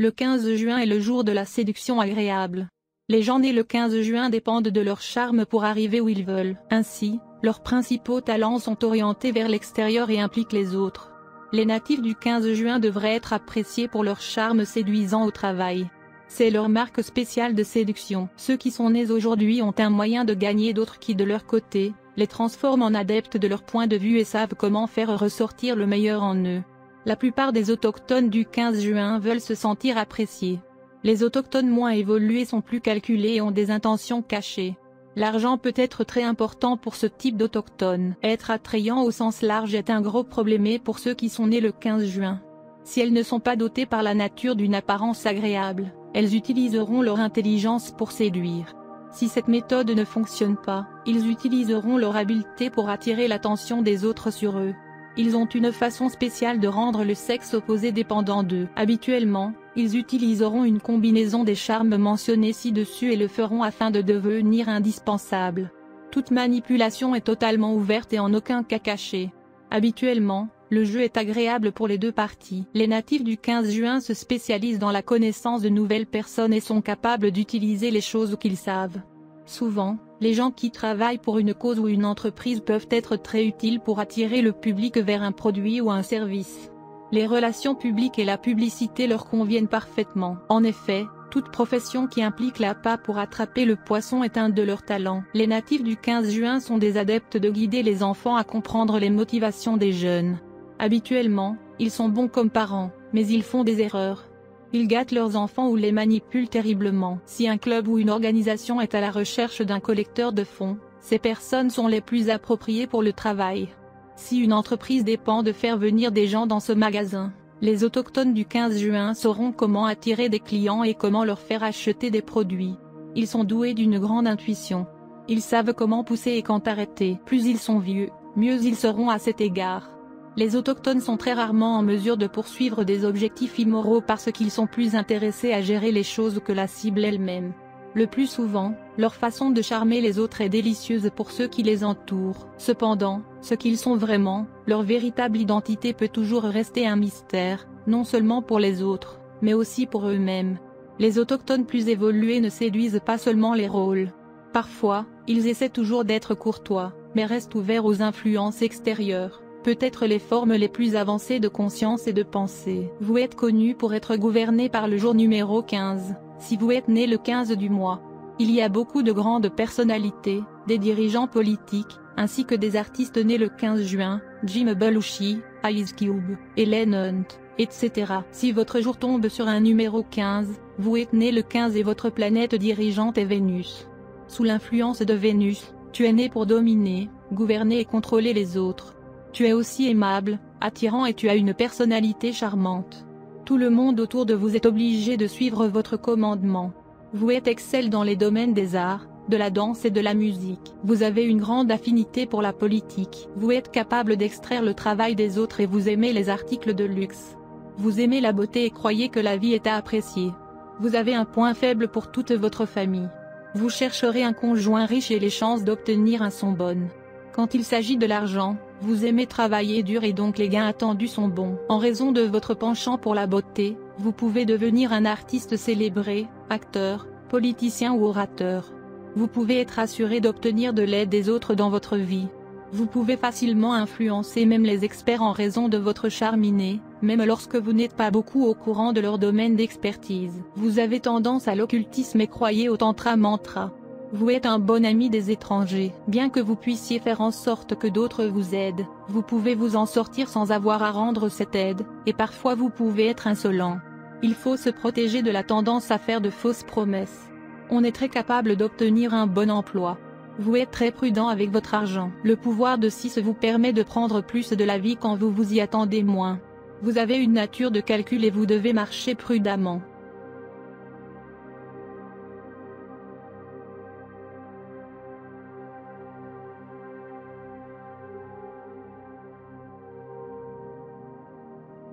Le 15 juin est le jour de la séduction agréable. Les gens nés le 15 juin dépendent de leur charme pour arriver où ils veulent. Ainsi, leurs principaux talents sont orientés vers l'extérieur et impliquent les autres. Les natifs du 15 juin devraient être appréciés pour leur charme séduisant au travail. C'est leur marque spéciale de séduction. Ceux qui sont nés aujourd'hui ont un moyen de gagner, d'autres qui de leur côté, les transforment en adeptes de leur point de vue et savent comment faire ressortir le meilleur en eux. La plupart des autochtones du 15 juin veulent se sentir appréciés. Les autochtones moins évolués sont plus calculés et ont des intentions cachées. L'argent peut être très important pour ce type d'autochtones. Être attrayant au sens large est un gros problème pour ceux qui sont nés le 15 juin. Si elles ne sont pas dotées par la nature d'une apparence agréable, elles utiliseront leur intelligence pour séduire. Si cette méthode ne fonctionne pas, ils utiliseront leur habileté pour attirer l'attention des autres sur eux. Ils ont une façon spéciale de rendre le sexe opposé dépendant d'eux. Habituellement, ils utiliseront une combinaison des charmes mentionnés ci-dessus et le feront afin de devenir indispensables. Toute manipulation est totalement ouverte et en aucun cas cachée. Habituellement, le jeu est agréable pour les deux parties. Les natifs du 15 juin se spécialisent dans la connaissance de nouvelles personnes et sont capables d'utiliser les choses qu'ils savent. Souvent, les gens qui travaillent pour une cause ou une entreprise peuvent être très utiles pour attirer le public vers un produit ou un service. Les relations publiques et la publicité leur conviennent parfaitement. En effet, toute profession qui implique l'appât pour attraper le poisson est un de leurs talents. Les natifs du 15 juin sont des adeptes de guider les enfants à comprendre les motivations des jeunes. Habituellement, ils sont bons comme parents, mais ils font des erreurs. Ils gâtent leurs enfants ou les manipulent terriblement. Si un club ou une organisation est à la recherche d'un collecteur de fonds, ces personnes sont les plus appropriées pour le travail. Si une entreprise dépend de faire venir des gens dans ce magasin, les autochtones du 15 juin sauront comment attirer des clients et comment leur faire acheter des produits. Ils sont doués d'une grande intuition. Ils savent comment pousser et quand arrêter. Plus ils sont vieux, mieux ils seront à cet égard. Les autochtones sont très rarement en mesure de poursuivre des objectifs immoraux parce qu'ils sont plus intéressés à gérer les choses que la cible elle-même. Le plus souvent, leur façon de charmer les autres est délicieuse pour ceux qui les entourent. Cependant, ce qu'ils sont vraiment, leur véritable identité peut toujours rester un mystère, non seulement pour les autres, mais aussi pour eux-mêmes. Les autochtones plus évolués ne séduisent pas seulement les rôles. Parfois, ils essaient toujours d'être courtois, mais restent ouverts aux influences extérieures. Peut-être les formes les plus avancées de conscience et de pensée. Vous êtes connu pour être gouverné par le jour numéro 15, si vous êtes né le 15 du mois. Il y a beaucoup de grandes personnalités, des dirigeants politiques, ainsi que des artistes nés le 15 juin, Jim Belushi, Ice Cube, Helen Hunt, etc. Si votre jour tombe sur un numéro 15, vous êtes né le 15 et votre planète dirigeante est Vénus. Sous l'influence de Vénus, tu es né pour dominer, gouverner et contrôler les autres. Tu es aussi aimable, attirant et tu as une personnalité charmante. Tout le monde autour de vous est obligé de suivre votre commandement. Vous êtes excellent dans les domaines des arts, de la danse et de la musique. Vous avez une grande affinité pour la politique. Vous êtes capable d'extraire le travail des autres et vous aimez les articles de luxe. Vous aimez la beauté et croyez que la vie est à apprécier. Vous avez un point faible pour toute votre famille. Vous chercherez un conjoint riche et les chances d'obtenir un sont bonnes. Quand il s'agit de l'argent, vous aimez travailler dur et donc les gains attendus sont bons. En raison de votre penchant pour la beauté, vous pouvez devenir un artiste célébré, acteur, politicien ou orateur. Vous pouvez être assuré d'obtenir de l'aide des autres dans votre vie. Vous pouvez facilement influencer même les experts en raison de votre charme inné, même lorsque vous n'êtes pas beaucoup au courant de leur domaine d'expertise. Vous avez tendance à l'occultisme et croyez au tantra mantra. Vous êtes un bon ami des étrangers. Bien que vous puissiez faire en sorte que d'autres vous aident, vous pouvez vous en sortir sans avoir à rendre cette aide, et parfois vous pouvez être insolent. Il faut se protéger de la tendance à faire de fausses promesses. On est très capable d'obtenir un bon emploi. Vous êtes très prudent avec votre argent. Le pouvoir de 6 vous permet de prendre plus de la vie quand vous vous y attendez moins. Vous avez une nature de calcul et vous devez marcher prudemment.